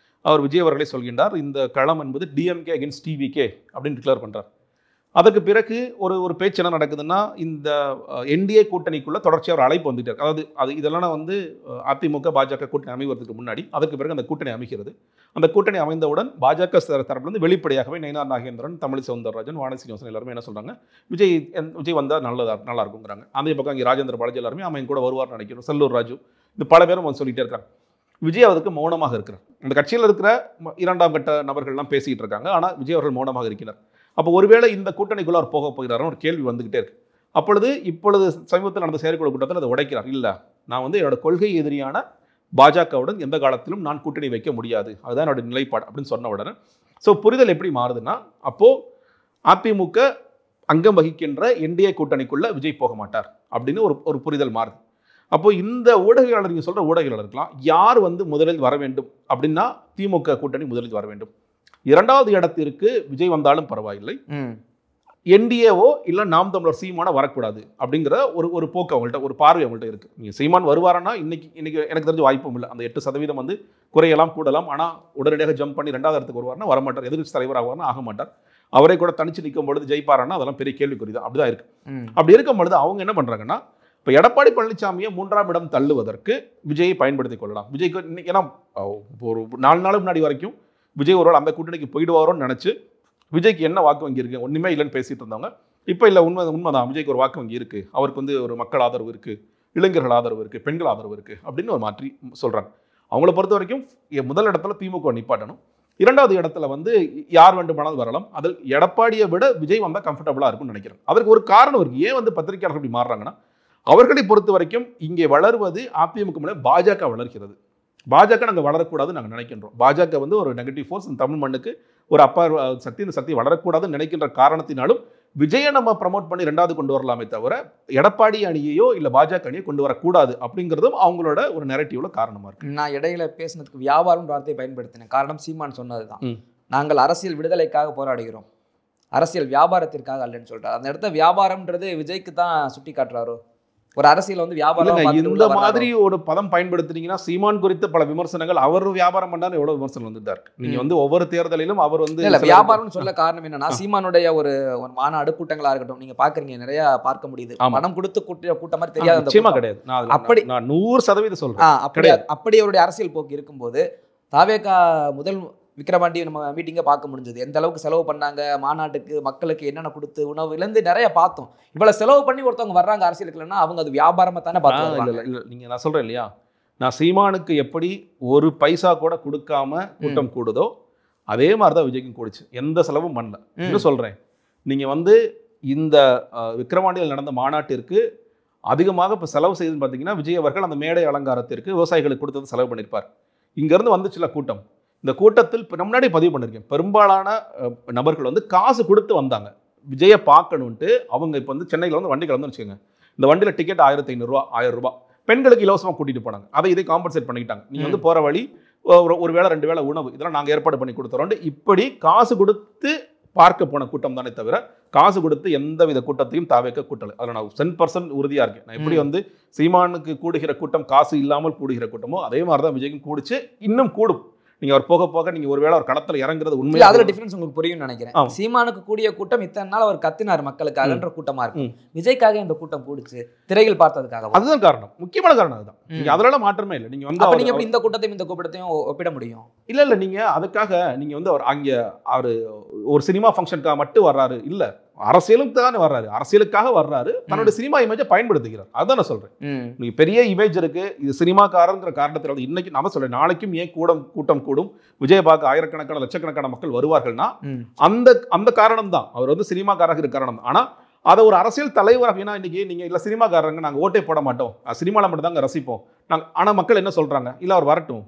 அவர் விஜய் அவர்களே சொல்கின்றார், இந்த களம் என்பது டிஎம்கே அகேன்ஸ்ட் டிவிகே அப்படின்னு டிக்ளேர் பண்றார். அதுக்கு பிறகு ஒரு பேச்சு என்ன நடக்குதுன்னா, இந்த என்டிஏ கூட்டணிக்குள்ள தொடர்ச்சியாக ஒரு அழைப்பு வந்துட்டு இருக்கு. அதாவது இதெல்லாம் வந்து அதிமுக பாஜக கூட்டணி அமைவதற்கு முன்னாடி, அதுக்கு பிறகு அந்த கூட்டணி அமைகிறது. அந்த கூட்டணி அமைந்தவுடன் பாஜக தரப்புலேருந்து வெளிப்படையாகவே நயினார் நாகேந்திரன், தமிழிசை சவுந்தரராஜன், வானதி சீனிவாசன் எல்லாருமே என்ன சொல்றாங்க, விஜய் வந்தால் நல்லா இருக்குங்கிறாங்க. அதே பக்கம் இங்கே ராஜேந்திர பாலாஜி எல்லாருமே அவன் கூட வருவார்னு நினைக்கிறோம், செல்லூர் ராஜு, இந்த பல பேரும் வந்து சொல்லிட்டே இருக்காங்க. விஜய் அதுக்கு மௌனமாக இருக்கிறார். அந்த கட்சியில் இருக்கிற இரண்டாம் கட்ட நபர்கள்லாம் பேசிக்கிட்டு இருக்காங்க, ஆனால் விஜய் அவர்கள் மௌனமாக இருக்கிறார். அப்போ ஒருவேளை இந்த கூட்டணிக்குள்ள அவர் போக போகிறாருன்னு ஒரு கேள்வி வந்துகிட்டே இருக்கு. இப்பொழுது சமீபத்தில் நடந்த செயற்குழு கூட்டத்தில் அதை உடைக்கிறார். இல்லை, நான் வந்து என்னோட கொள்கை எதிரியான பாஜகவுடன் எந்த காலத்திலும் நான் கூட்டணி வைக்க முடியாது, அதுதான் என்னோட நிலைப்பாடு அப்படின்னு சொன்ன உடனே ஸோ புரிதல் எப்படி மாறுதுன்னா, அப்போ அதிமுக அங்கம் வகிக்கின்ற என்டிஏ கூட்டணிக்குள்ள விஜய் போக மாட்டார் அப்படின்னு ஒரு புரிதல் மாறுது. அப்போ இந்த ஊடகவியலாளர், நீங்கள் சொல்ற ஊடகவியலாளருக்கலாம், யார் வந்து முதலில் வர வேண்டும் அப்படின்னா திமுக கூட்டணி முதலில் வர வேண்டும். இரண்டாவது இடத்திற்கு விஜய் வந்தாலும் பரவாயில்லை, என்டிஏவோ இல்லை நாம் தமிழர் சீமான வரக்கூடாது அப்படிங்கிற ஒரு போக்கு அவங்கள்ட்ட, ஒரு பார்வை அவங்கள்ட்ட இருக்குது. நீங்கள் சீமான் வருவாரன்னா இன்னைக்கு எனக்கு தெரிஞ்ச வாய்ப்பும் இல்லை. அந்த 8% வந்து குறையலாம் கூடலாம். ஆனால் உடனடியாக ஜம்ப் பண்ணி 2வது இடத்துக்கு வருவார்னா வரமாட்டார். எதிர்கட்சி தலைவர் ஆகுவார்னா ஆக மாட்டார். அவரை கூட தனிச்சு நிற்கும் பொழுது ஜெயிப்பாரான்னா அதெல்லாம் பெரிய கேள்விக்குறி தான். அப்படிதான் இருக்கு. அப்படி இருக்கும் பொழுது அவங்க என்ன பண்ணுறாங்கன்னா, இப்போ எடப்பாடி பழனிசாமியை 3ஆம் இடம் தள்ளுவதற்கு விஜயை பயன்படுத்திக் கொள்ளலாம். விஜய்க்கு ஏன்னா ஒரு 4 நாள் முன்னாடி வரைக்கும் விஜய் ஒருவேளை அந்த கூட்டணிக்கு போயிடுவாரோன்னு நினச்சி விஜய்க்கு என்ன வாக்கு வங்கி இருக்குது ஒன்றுமே இல்லைன்னு பேசிட்டு இருந்தவங்க இப்போ இல்லை உண்மைதான், விஜய்க்கு ஒரு வாக்கு வங்கி இருக்குது, அவருக்கு வந்து ஒரு மக்கள் ஆதரவு இருக்குது, இளைஞர்கள் ஆதரவு இருக்குது, பெண்கள் ஆதரவு இருக்குது அப்படின்னு ஒரு மாற்றி சொல்கிறாங்க. அவங்கள பொறுத்த வரைக்கும் முதல் இடத்துல திமுக நிப்பாட்டணும், 2வது இடத்துல வந்து யார் வேண்டுமானாலும் வரலாம். அதில் எடப்பாடியை விட விஜய் வந்தால் கம்ஃபர்டபுளாக இருக்கும்னு நினைக்கிறேன். அதற்கு ஒரு காரணம் இருக்குது. ஏன் வந்து பத்திரிகையாளர்கள் இப்படி மாறுறாங்கன்னா, அவர்களை பொறுத்த வரைக்கும் இங்கே வளர்வது அதிமுக மேலே பாஜக வளர்கிறது. பாஜக நாங்கள் வளரக்கூடாதுன்னு நாங்கள் நினைக்கின்றோம். பாஜக வந்து ஒரு நெகட்டிவ் ஃபோர்ஸ், இந்த தமிழ் மண்ணுக்கு ஒரு அப்பா சக்தி, இந்த சக்தி வளரக்கூடாதுன்னு நினைக்கின்ற காரணத்தினாலும் விஜயை நம்ம ப்ரமோட் பண்ணி 2வது கொண்டு வரலாமே தவிர எடப்பாடி அணியையோ இல்லை பாஜக அணியோ கொண்டு வரக்கூடாது அப்படிங்கிறதும் அவங்களோட ஒரு நெரட்டிவ்ல காரணமாக இருக்கு. நான் இடையில பேசினதுக்கு வியாபாரம் வார்த்தையை பயன்படுத்தினேன். காரணம் சீமான் சொன்னது தான், நாங்கள் அரசியல் விடுதலைக்காக போராடுகிறோம், அரசியல் வியாபாரத்திற்காக அல்லன்னு சொல்றாரு. அந்த இடத்த வியாபாரம்ன்றது விஜய்க்கு தான் சுட்டி காட்டுறாரோ? ஒரு அரசியல் வந்து வியாபாரம் இந்த மாதிரி ஒரு பதம் பயன்படுத்துனீங்கன்னா சீமான் குறித்த பல விமர்சனங்கள், அவர் வியாபாரம் பண்ணாலும் எவ்வளவு விமர்சனம் வந்துட்டு இருக்கு. நீங்க வந்து ஒவ்வொரு தேர்தலிலும் அவர் வந்து வியாபாரம் சொல்ல காரணம் என்னன்னா, சீமானுடைய ஒரு மாநாடு கூட்டங்களா இருக்கட்டும், நீங்க பாக்குறீங்க நிறைய பார்க்க முடியுது. பணம் கொடுத்து கூட்ட மாதிரி தெரியாது, நிச்சயமா கிடையாது. அப்படி நான் 100% சொல்றேன். அப்படி அவருடைய அரசியல் போக்கு இருக்கும்போது தாவேகா முதல் விக்ரவாண்டி நம்ம மீட்டிங்கை பார்க்க முடிஞ்சது. எந்த அளவுக்கு செலவு பண்ணாங்க மாநாட்டுக்கு, மக்களுக்கு என்னென்ன கொடுத்து உணவுலேருந்து நிறைய பார்த்தோம். இவ்வளவு செலவு பண்ணி ஒருத்தவங்க வர்றாங்க அரசியலுக்குன்னா அவங்க அது வியாபாரமா தானே பார்த்து. இல்லை நீங்கள் நான் சொல்கிறேன் இல்லையா, நான் சீமானுக்கு எப்படி ஒரு பைசா கூட கொடுக்காம கூட்டம் கூடுதோ அதே மாதிரி தான் விஜய்க்கும் கூடுச்சு. எந்த செலவும் பண்ணல. இன்னும் சொல்கிறேன், நீங்கள் வந்து இந்த விக்ரவாண்டியில் நடந்த மாநாட்டிற்கு அதிகமாக இப்போ செலவு செய்துன்னு பார்த்தீங்கன்னா விஜய் அவர்கள் அந்த மேடை அலங்காரத்திற்கு விவசாயிகளுக்கு கொடுத்தது செலவு பண்ணியிருப்பார். இங்கேருந்து வந்துச்சுல கூட்டம், இந்த கூட்டத்தில் முன்னாடி பதிவு பண்ணியிருக்கேன், பெரும்பாலான நபர்கள் வந்து காசு கொடுத்து வந்தாங்க விஜயை பார்க்கணுன்ட்டு. அவங்க இப்போ வந்து சென்னையில் வந்து வண்டி கிளம்புன்னு வச்சுக்கோங்க, இந்த வண்டியில் டிக்கெட் 1500 ரூபா 1000 ரூபா, பெண்களுக்கு இலவசமாக கூட்டிகிட்டு போனாங்க. அதை இதை காம்பன்சேட் பண்ணிக்கிட்டாங்க. நீங்கள் வந்து போகிற வழி ஒரு வேளை 2 வேளை உணவு இதெல்லாம் நாங்கள் ஏற்பாடு பண்ணி கொடுத்துறோம். இப்படி காசு கொடுத்து பார்க்க போன கூட்டம் தானே தவிர காசு கொடுத்து எந்த வித கூட்டத்தையும் தாவேக்க கூட்டலை. அதில் நான் 100% உறுதியாக இருக்கேன். நான் எப்படி வந்து சீமானுக்கு கூடுகிற கூட்டம் காசு இல்லாமல் கூடுகிற கூட்டமோ அதே மாதிரி தான் விஜய்க்கும் கூடிச்சு, இன்னும் கூடும். நீங்க அவர் போக போக நீங்க ஒருவேளை ஒரு களத்துல இறங்குறது உண்மை. அதுல டிஃபரன்ஸ் உங்களுக்கு புரியும் நினைக்கிறேன். சீமானுக்கு கூடிய கூட்டம் இத்தனை நாள் அவர் கத்தினார் மக்களுக்காகன்ற கூட்டமா இருக்கும். விஜய்க்காக இந்த கூட்டம் கூடுச்சு திரையில் பார்த்ததுக்காக. அதுதான் காரணம், முக்கியமான காரணம் அதுதான். நீங்க அதனால மாற்றமே இல்லை. நீங்க வந்து நீங்க எப்படி இந்த கூட்டத்தையும் இந்த கூட்டத்தையும் ஒப்பிட முடியும்? இல்ல நீங்க அதுக்காக நீங்க வந்து அவர் அங்க அவரு ஒரு சினிமா ஃபங்க்ஷனுக்காக மட்டும் வர்றாரு இல்ல, அரசியலுக்கு தானே வர்றாரு, அரசியலுக்காக வர்றாரு, தன்னோட சினிமா இமேஜை பயன்படுத்துகிறார். அதுதான் நான் சொல்றேன். நீங்க பெரிய இமேஜ் இருக்கு, இது சினிமாக்காரங்கிற காரணத்தினால இன்னைக்கு நான் சொல்றேன், நாளைக்கும் ஏன் கூட்டம் கூடும், விஜய் பார்க்க ஆயிரக்கணக்கான லட்சக்கணக்கான மக்கள் வருவார்கள்னா அந்த காரணம் தான். அவர் வந்து சினிமாக்காரங்க இருக்க காரணம். ஆனா அதை ஒரு அரசியல் தலைவர் அப்படின்னா இன்னைக்கு நீங்க இல்ல சினிமாக்காரங்க நாங்க ஓட்டே போட மாட்டோம், சினிமாவில் மட்டும் தாங்க ரசிப்போம் நாங்க. ஆனா மக்கள் என்ன சொல்றாங்க, இல்ல அவர் வரட்டும்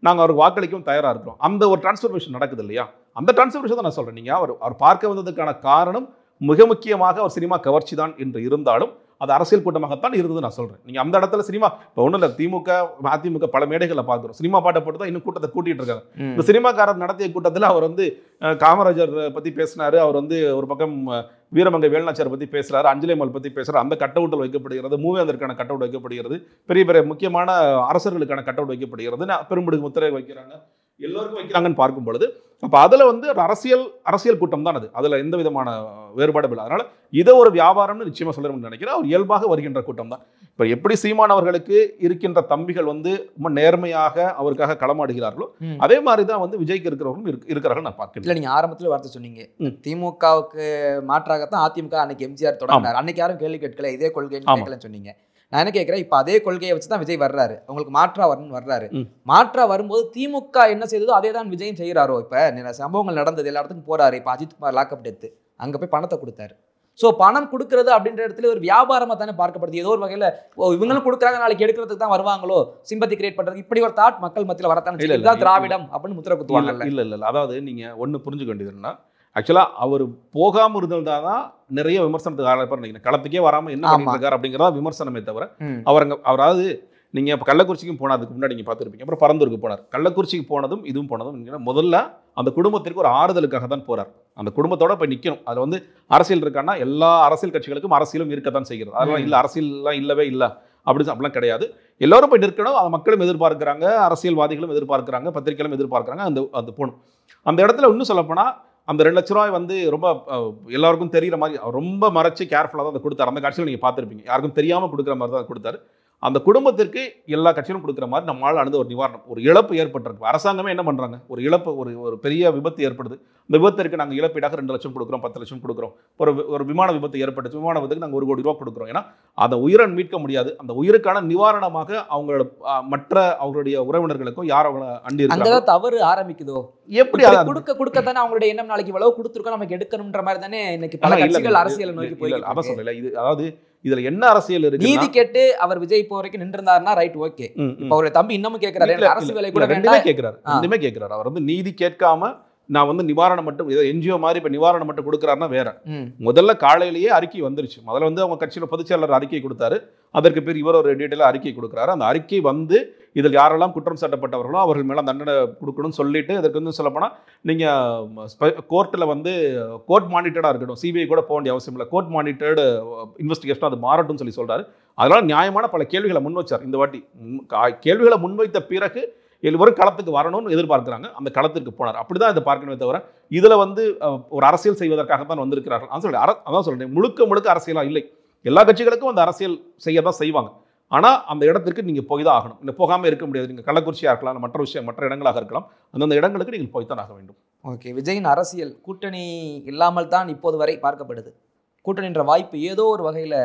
நாங்கள் அவருக்கு வாக்களிக்கவும் தயாராக இருக்கிறோம். அந்த ஒரு டிரான்ஸ்ஃபர்மேஷன் நடக்குது இல்லையா, அந்த டிரான்ஸ்ஃபர்மேஷன் தான் நான் சொல்றேன். நீங்க அவர் பார்க்க வந்ததுக்கான காரணம் மிக முக்கியமாக அவர் சினிமா கவர்ச்சி தான் என்று இருந்தாலும் அது அரசியல் கூட்டமாகத்தான் இருந்தது நான் சொல்றேன். நீங்க அந்த இடத்துல சினிமா இப்போ ஒன்றும் இல்லை, திமுக அதிமுக பல மேடைகளை பார்க்குறோம், சினிமா பாட்டை போட்டு தான் இன்னும் கூட்டத்தை கூட்டிட்டு இருக்காங்க. இந்த சினிமாக்காரர் நடத்திய கூட்டத்தில் அவர் வந்து காமராஜர் பத்தி பேசினாரு, அவர் வந்து ஒரு பக்கம் வீரமங்கை வேலுநாச்சியார் பத்தி பேசுறாரு, அஞ்சலி அம்மாள் பத்தி பேசுறாரு, அந்த கட் அவுட்டில் வைக்கப்படுகிறது, மூவேந்தருக்கான கட் அவுட் வைக்கப்படுகிறது, பெரிய பெரிய முக்கியமான அரசர்களுக்கான கட் அவுட் வைக்கப்படுகிறது, பெரும்படுகு முத்திரை வைக்கிறாங்க, எல்லோருக்கும் வைக்கிறாங்கன்னு பார்க்கும் பொழுது அப்போ அதில் வந்து ஒரு அரசியல் கூட்டம் தான் அது, அதில் எந்த விதமான வேறுபாடும் இல்லை. அதனால இதை ஒரு வியாபாரம்னு நிச்சயமா சொல்லணும்னு நினைக்கிறேன். அவர் இயல்பாக வருகின்ற கூட்டம் தான். இப்போ எப்படி சீமான் அவர்களுக்கு இருக்கின்ற தம்பிகள் வந்து ரொம்ப நேர்மையாக அவருக்காக களமாடுகிறார்களோ அதே மாதிரி தான் வந்து விஜய்க்கு இருக்கிறவர்களும் இருக்கிறார்கள் நான் பார்க்கிறேன். இல்லை, நீங்க ஆரம்பத்தில் வார்த்தை சொன்னீங்க, திமுகவுக்கு மாற்றாகத்தான் அதிமுக அன்னைக்கு எம்ஜிஆர் தொடங்கினார், அன்னைக்கு யாரும் கேள்வி கேட்கல, இதே கொள்கை கேட்கலன்னு சொன்னீங்க. நான் என்ன கேட்கிறேன், இப்போ அதே கொள்கையை வச்சு தான் விஜய் வர்றாரு, உங்களுக்கு மாற்றா வரணும்னு வர்றாரு. மாற்றா வரும்போது திமுக என்ன செய்ததோ அதே தான் விஜயும் செய்கிறாரோ. இப்போ நிறைய சம்பவங்கள் நடந்தது, எல்லா இடத்துக்கும் போறாரு. இப்போ அஜித்குமார் லாக்அப் டெத்து, அங்கே போய் பணத்தை கொடுத்தாரு. ஸோ பணம் கொடுக்கறது அப்படின்ற இடத்துல ஒரு வியாபாரமாக தானே பார்க்கப்படுது. ஏதோ ஒரு வகையில் இவங்களும் கொடுக்குறாங்க, நாளைக்கு எடுக்கிறதுக்கு தான் வருவாங்களோ, சிம்பத்தி கிரியேட் பண்ணுறது, இப்படி ஒரு தாட் மக்கள் மத்தியில் வரத்தானே இதுதான் திராவிடம் அப்படின்னு முத்திரை குத்துவாங்க. இல்லை, அதாவது நீங்கள் ஒன்று புரிஞ்சுக்க வேண்டியதுன்னா, ஆக்சுவலாக அவர் போகாமல் இருந்ததால் தான் நிறைய விமர்சனத்துக்கு ஆளாக களத்துக்கே வராமல் என்ன பண்ணிட்டு இருக்காரு அப்படிங்கிறதா விமர்சனமே தவிர, அவர் அதாவது நீங்கள் இப்போ கள்ளக்குறிச்சிக்கும் போனதுக்கு முன்னாடி நீங்கள் பார்த்துருப்பீங்க. அப்புறம் பரந்தூருக்கு போனார். கள்ளக்குறிச்சிக்கு போனதும் இதுவும் போனதும் முதல்ல அந்த குடும்பத்திற்கு ஒரு ஆறுதலுக்காக தான் போகிறார். அந்த குடும்பத்தோட போய் நிற்கணும். அதில் வந்து அரசியல் இருக்கான்னா எல்லா அரசியல் கட்சிகளுக்கும் அரசியலும் இருக்கத்தான் செய்கிறது. அதெல்லாம் இல்லை, அரசியல்லாம் இல்லவே இல்லை அப்படிலாம் கிடையாது. எல்லோரும் போய் நிற்கணும். அதை மக்களும் எதிர்பார்க்குறாங்க, அரசியல்வாதிகளும் எதிர்பார்க்குறாங்க, பத்திரிகைகளும் எதிர்பார்க்குறாங்க. அந்த போகணும். அந்த இடத்துல இன்னும் சொல்லப்போனால் அந்த 2 லட்ச ரூபாய் வந்து ரொம்ப எல்லாருக்கும் தெரிகிற மாதிரி ரொம்ப மறைச்சு கேர்ஃபுல்லாக தான் அதை கொடுத்தாரு. அந்த காட்சியில் நீங்கள் பார்த்துருப்பீங்க. யாருக்கும் தெரியாமல் கொடுக்குற மாதிரி தான் கொடுத்தாரு. அந்த குடும்பத்திற்கு எல்லா கட்சியிலும் கொடுக்குற மாதிரி நம்மளால் அணுத ஒரு நிவாரணம், ஒரு இழப்பு ஏற்பட்டிருக்கு. அரசாங்கமே என்ன பண்ணுறாங்க, ஒரு இழப்பு, ஒரு பெரிய விபத்து ஏற்படுது. இந்த விபத்திற்கு நாங்கள் இழப்பீடாக 2 லட்சம் கொடுக்குறோம், 10 லட்சம் கொடுக்குறோம். ஒரு விமான விபத்து ஏற்பட்டுச்சு, விமான விபத்துக்கு நாங்கள் 1 கோடி ரூபா கொடுக்குறோம். ஏன்னா அந்த உயிரை மீட்க முடியாது. அந்த உயிருக்கான நிவாரணமாக அவங்களோட மற்ற அவங்களுடைய உறவினர்களுக்கும் யார் அவங்கள அண்டி அந்த தவறு ஆரம்பிக்குதோ, எப்படி கொடுக்கத்தானே அவங்களுடைய எண்ணம், நாளைக்கு இவ்வளவு கொடுத்துருக்கோம் நமக்கு எடுக்கணும்ன்ற மாதிரி தானே இன்னைக்கு பல கட்சிகள் அரசியலை நோக்கி போய். அதான் சொல்லல, இது அதாவது இதுல என்ன அரசியல் இருக்கு, நீதி கேட்டு அவர் விஜய் இப்போ வரைக்கும் நின்றுந்தாருன்னா ரைட், ஓகே. இப்போ அவருடைய தம்பி இன்னமும் கேட்கிறாரு, அரசு வேலை கூட ரெண்டுமே கேட்கிறாரு. அவர் வந்து நீதி கேட்காம நான் வந்து நிவாரணம் மட்டும் ஏதோ என்ஜிஓ மாதிரி இப்போ நிவாரணம் மட்டும் கொடுக்குறாருன்னா வேற. முதல்ல காலையிலேயே அறிக்கை வந்துருச்சு. முதல்ல வந்து அவங்க கட்சியில் பொதுச் செயலாளர் அறிக்கை கொடுத்தாரு. அதற்கு பேர் இவர் ஒரு டீட்டெயிலாக அறிக்கை கொடுக்குறாரு. அந்த அறிக்கை வந்து இதில் யாரெல்லாம் குற்றம் சாட்டப்பட்டவர்களோ அவர்கள் மேலே தண்டனை கொடுக்கணும்னு சொல்லிட்டு, அதற்கு வந்து சொல்லப்போனால் நீங்கள் கோர்ட்டில் வந்து கோர்ட் மானிட்டர்டாக இருக்கட்டும், சிபிஐ கூட போக வேண்டிய அவசியம் இல்லை, கோர்ட் மானிட்டர்டு இன்வெஸ்டிகேஷன் அது மாறட்டும் சொல்லி சொல்கிறாரு. அதனால் நியாயமான பல கேள்விகளை முன் வச்சார். இந்த வாட்டி கேள்விகளை முன்வைத்த பிறகு எல்லோரும் களத்துக்கு வரணும்னு எதிர்பார்க்குறாங்க. அந்த களத்திற்கு போனார். அப்படிதான் இதை பார்க்கணுமே தவிர இதில் வந்து ஒரு அரசியல் செய்வதற்காகத்தான் வந்திருக்கிறார்கள். அதான் சொல்றேன், முழுக்க அரசியலாக இல்லை. எல்லா கட்சிகளுக்கும் அந்த அரசியல் செய்ய தான் செய்வாங்க. ஆனால் அந்த இடத்திற்கு நீங்கள் போய் தான் ஆகணும். இன்னும் போகாமல் இருக்க முடியாது. நீங்கள் கள்ளக்குறிச்சியாக இருக்கலாம், மற்ற இடங்களாக இருக்கலாம். அந்தந்த இடங்களுக்கு நீங்கள் போய்த்தான் ஆக வேண்டும். ஓகே, விஜயின் அரசியல் கூட்டணி இல்லாமல் தான் இப்போது வரை பார்க்கப்படுது. கூட்டணின்ற வாய்ப்பு ஏதோ ஒரு வகையில்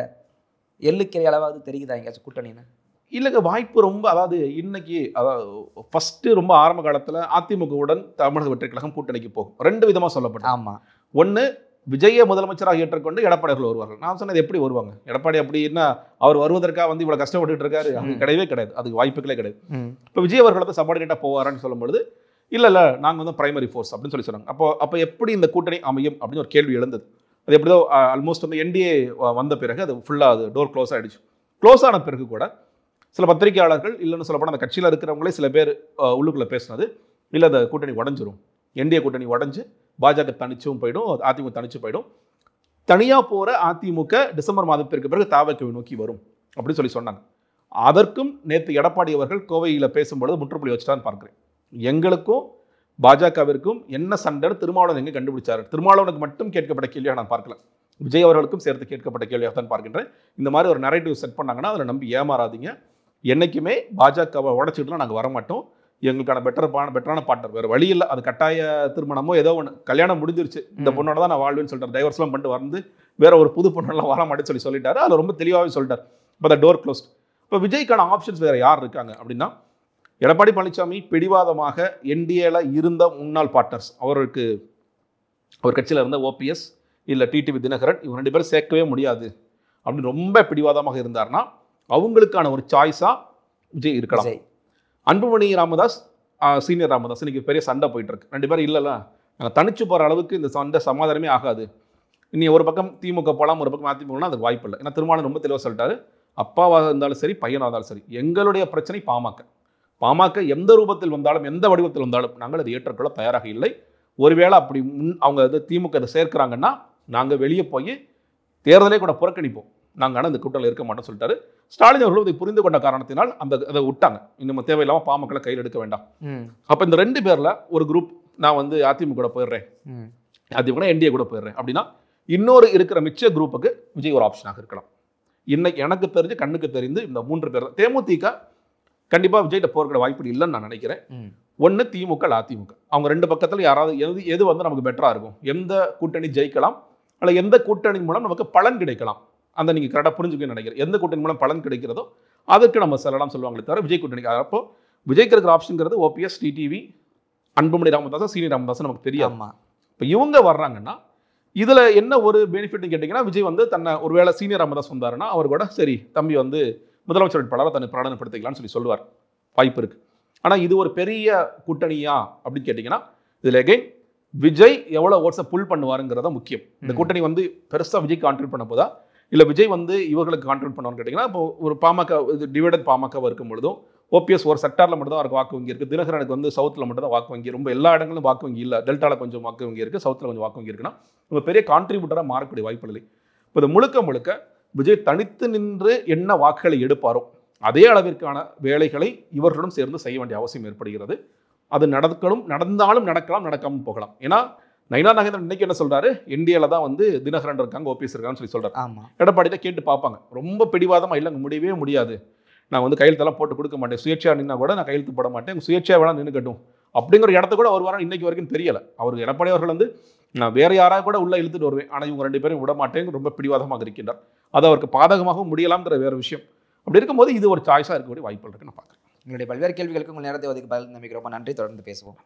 எள்ளுக்கிறை அளவாவது தெரியுதா எங்கேயாச்சும் கூட்டணின்னு? இல்லைங்க, வாய்ப்பு ரொம்ப, அதாவது இன்னைக்கு அதாவது ஃபஸ்ட்டு ரொம்ப ஆரம்ப காலத்தில் அதிமுகவுடன் தமிழக வெற்றி கழகம் கூட்டணிக்கு போகும். 2 விதமாக சொல்லப்படும். ஆமாம். ஒன்று, விஜயை முதலமைச்சராக ஏற்றுக்கொண்டு எடப்பாடியார்கள் வருவார்கள். நான் சொன்னது எப்படி வருவாங்க, எடப்பாடி அப்படின்னா அவர் வருவதற்காக வந்து இவ்வளோ கஷ்டப்பட்டு இருக்காரு, அது கிடையவே கிடையாது. அதுக்கு வாய்ப்புகளே கிடையாது. இப்போ விஜய் அவர்கள் வந்து சபார்டினேட்டாக போவாரான்னு சொல்லும்பொழுது இல்லை நாங்கள் வந்து பிரைமரி ஃபோர்ஸ் அப்படின்னு சொல்லி சொன்னாங்க. அப்போ எப்படி இந்த கூட்டணி அமையும் அப்படின்னு ஒரு கேள்வி எழுந்தது. அது எப்படியோ ஆல்மோஸ்ட் வந்து என்டிஏ வந்த பிறகு அது ஃபுல்லாக அது டோர் க்ளோஸ் ஆகிடுச்சு. க்ளோஸ் ஆன பிறகு கூட சில பத்திரிகையாளர்கள் இல்லைன்னு சொல்லப்போனால் அந்த கட்சியில் இருக்கிறவங்களே சில பேர் உள்ளுக்குள்ளே பேசினது, இல்லை அந்த கூட்டணி உடஞ்சிரும், என்டிஏ கூட்டணி உடஞ்சி பாஜக தனிச்சும் போயிடும், அதிமுக தனிச்சு போயிடும், தனியாக போகிற அதிமுக டிசம்பர் மாதத்திற்கு பிறகு தாவக நோக்கி வரும் அப்படின்னு சொல்லி சொன்னாங்க. அதற்கும் நேற்று எடப்பாடி அவர்கள் கோவையில் பேசும்பொழுது முற்றுப்புள்ளி வச்சுட்டான்னு பார்க்குறேன். எங்களுக்கும் பாஜகவிற்கும் என்ன சண்டைன்னு திருமாவளவன் எங்கே கண்டுபிடிச்சாரு? திருமாவளவனுக்கு மட்டும் கேட்கப்பட்ட கேள்வியாக நான் பார்க்கல, விஜய் அவர்களுக்கும் சேர்த்து கேட்கப்பட்ட கேள்வியாக தான் பார்க்கின்றேன். இந்த மாதிரி ஒரு நரேட்டிவ் செட் பண்ணாங்கன்னா அதில் நம்பி ஏமாறாதீங்க. என்றைக்குமே பாஜகவை உடச்சிட்டுலாம் நாங்கள் வரமாட்டோம். எங்களுக்கான பெட்டரான பார்ட்னர் வேறு வழி இல்லை. அது கட்டாய திருமணமோ ஏதோ ஒன்று, கல்யாணம் முடிஞ்சிருச்சு, இந்த பொண்ணோட தான் நான் வாழ்வேன்னு சொல்லிட்டார். டைவர்ஸ்லாம் பண்ணிட்டு வந்து வேற ஒரு புது பொண்ணெல்லாம் வர மாட்டேன்னு சொல்லிட்டாரு. அதில் ரொம்ப தெளிவாகவே சொல்லிட்டார். இப்போ அந்த டோர் க்ளோஸ்ட். இப்போ விஜய்க்கான ஆப்ஷன்ஸ் வேறு யார் இருக்காங்க அப்படின்னா, எடப்பாடி பழனிசாமி பிடிவாதமாக என்டிஏல இருந்த முன்னாள் பார்ட்னர்ஸ், அவருக்கு ஒரு கட்சியில் இருந்த ஓபிஎஸ் இல்லை டிடிவி தினகரன், இவங்க 2 பேரும் சேர்க்கவே முடியாது அப்படின்னு ரொம்ப பிடிவாதமாக இருந்தார்னா அவங்களுக்கான ஒரு சாய்ஸாக விஜய் இருக்கலாம். அன்புமணி ராமதாஸ், சீனியர் ராமதாஸ், இன்னைக்கு பெரிய சண்டை போயிட்டு இருக்கு. 2 பேரும் இல்லைல்ல, நாங்கள் தனிச்சு போகிற அளவுக்கு இந்த சண்டை சமாதானமே ஆகாது. இனி ஒரு பக்கம் திமுக போகலாம், ஒரு பக்கம் அதிமுகனா அதுக்கு வாய்ப்பு இல்லை. ஏன்னா திருமாவளவன் ரொம்ப தெளிவாக சொல்லிட்டாரு, அப்பாவாக இருந்தாலும் சரி பையனாக இருந்தாலும் சரி, எங்களுடைய பிரச்சனை பாமக எந்த ரூபத்தில் வந்தாலும் எந்த வடிவத்தில் வந்தாலும் நாங்கள் அதை ஏற்றுக்கொள்ள தயாராக இல்லை. ஒருவேளை அப்படி அவங்க திமுக அதை சேர்க்கிறாங்கன்னா நாங்கள் வெளியே போய் தேர்தலே கூட புறக்கணிப்போம், நாங்கள் ஆனால் இந்த கூட்டத்தில் இருக்க மாட்டோம் சொல்லிட்டாரு. ஸ்டாலின் அவர்களும் இதை புரிந்து கொண்ட காரணத்தினால் அதை விட்டாங்க. இன்னும் தேவையில்லாமல் பாமக்களை கையில் எடுக்க வேண்டாம். அப்போ இந்த 2 பேரில் ஒரு குரூப், நான் வந்து அதிமுக கூட போயிடுறேன், அதிமுக என்டிஏ கூட போயிடுறேன் அப்படின்னா இன்னொரு இருக்கிற மிச்ச குரூப்புக்கு விஜய் ஒரு ஆப்ஷனாக இருக்கலாம். இன்னைக்கு எனக்கு தெரிஞ்சு கண்ணுக்கு தெரிந்து இந்த 3 பேர். தேமுதிக கண்டிப்பாக விஜய்கிட்ட போகிற வாய்ப்பு இல்லைன்னு நான் நினைக்கிறேன். ஒன்று திமுக, அதிமுக, அவங்க 2 பக்கத்தில் யாராவது எது வந்து நமக்கு பெட்டராக இருக்கும், எந்த கூட்டணி ஜெயிக்கலாம், அல்ல எந்த கூட்டணி மூலம் நமக்கு பலன் கிடைக்கலாம், அந்த நீங்கள் கரெக்டாக புரிஞ்சுக்கணும்னு நினைக்கிறேன். எந்த கூட்டணி மூலம் பலன் கிடைக்கிறதோ அதுக்கு நம்ம செல்லலாம் சொல்லுவாங்களே தவிர விஜய் கூட்டணிக்கு. அப்போ விஜய்க்கு இருக்கிற ஆப்ஷன்ங்கிறது OPS, TTV, Anbumani Ramadoss, senior Ramadoss நமக்கு தெரியாது. இப்போ இவங்க வர்றாங்கன்னா இதில் என்ன ஒரு பெனிஃபிட்னு கேட்டிங்கன்னா, விஜய் வந்து தன்னை ஒருவேளை சீனியர் ராமதாஸ் வந்தாருன்னா அவர் கூட சரி தம்பி வந்து முதலமைச்சர் வேட்பாளரை தன்னை பிரகடனப்படுத்திக்கலாம்னு சொல்லுவார், வாய்ப்பு இருக்குது. ஆனால் இது ஒரு பெரிய கூட்டணியா அப்படின்னு கேட்டிங்கன்னா இதில் எகைன் விஜய் எவ்வளோ ஓட்ஸை புல் பண்ணுவாருங்கிறத முக்கியம். இந்த கூட்டணி வந்து பெருசாக விஜய் கான்ட்ரிபியூட் பண்ண போதா, இல்லை விஜய் வந்து இவர்களுக்கு கான்ட்ரிபியூட் பண்ணுவான்னு கேட்டிங்கன்னா இப்போ ஒரு பாமக இது டிவைடட் பாமகவாக இருக்கும் பொழுதும் ஓபிஎஸ் ஒரு செக்டாரில் மட்டும் தான் அவருக்கு வாக்கு வங்கி இருக்குது. தினகரனுக்கு வந்து சவுத்தில் மட்டும் தான் வாக்கு வங்கி, ரொம்ப எல்லா இடங்களும் வாக்கு வங்கி இல்லை, டெல்டாவில் கொஞ்சம் வாக்கு வங்கி இருக்குது, சவுத்தில் கொஞ்சம் வாக்கு வங்கி இருக்குன்னா இவங்க பெரிய கான்ட்ரிபியூட்டராக மாறக்கூடிய வாய்ப்பு இல்லை. இப்போ இது முழுக்க விஜய் தனித்து நின்று என்ன வாக்குகளை எடுப்பாரோ அதே அளவிற்கான வேலைகளை இவர்களும் சேர்ந்து செய்ய வேண்டிய அவசியம் ஏற்படுகிறது. அது நடந்தாலும் நடக்கலாம், நடக்காமல் போகலாம். ஏன்னா நயினார் நாகேந்திரன் இன்னைக்கு என்ன சொல்றாரு, என்டிஏல தான் வந்து தினகரன் இருக்காங்க, ஓபிஎஸ் இருக்காங்கன்னு சொல்லி சொல்றாரு. எடப்பாடிட்ட கேட்டு பார்ப்பாங்க, ரொம்ப பிடிவாதமா இல்லை முடியவே முடியாது, நான் வந்து கையெழுத்தெல்லாம் போட்டு கொடுக்க மாட்டேன், சுயேட்சையா நின்னா கூட நான் கையெழுத்து போட மாட்டேன், சுயேட்சையா வேணா நின்றுக்கட்டும் அப்படிங்கிற இடத்த கூட அவர் வர இன்னைக்கு வரைக்கும் தெரியல. அவருக்கு எடப்பாடி அவர்கள் வந்து நான் வேற யாராவது கூட உள்ள இழுத்துட்டு வருவேன், ஆனால் இவங்க 2 பேரும் விட மாட்டேங்க ரொம்ப பிடிவாதமாக இருக்கின்றார். அது அவருக்கு பாதகமாகவும் முடியலாம்ங்கிற வேற விஷயம். அப்படி இருக்கும்போது இது ஒரு சாய்ஸாக இருக்கக்கூடிய வாய்ப்புகள் இருக்கு நான் பார்க்குறேன். உங்களுடைய பல்வேறு கேள்விகளுக்கு உங்கள் நேரத்தை ஒதுக்கி பதில் நம்பிக்கை ரொம்ப நன்றி. தொடர்ந்து பேசுவோம்.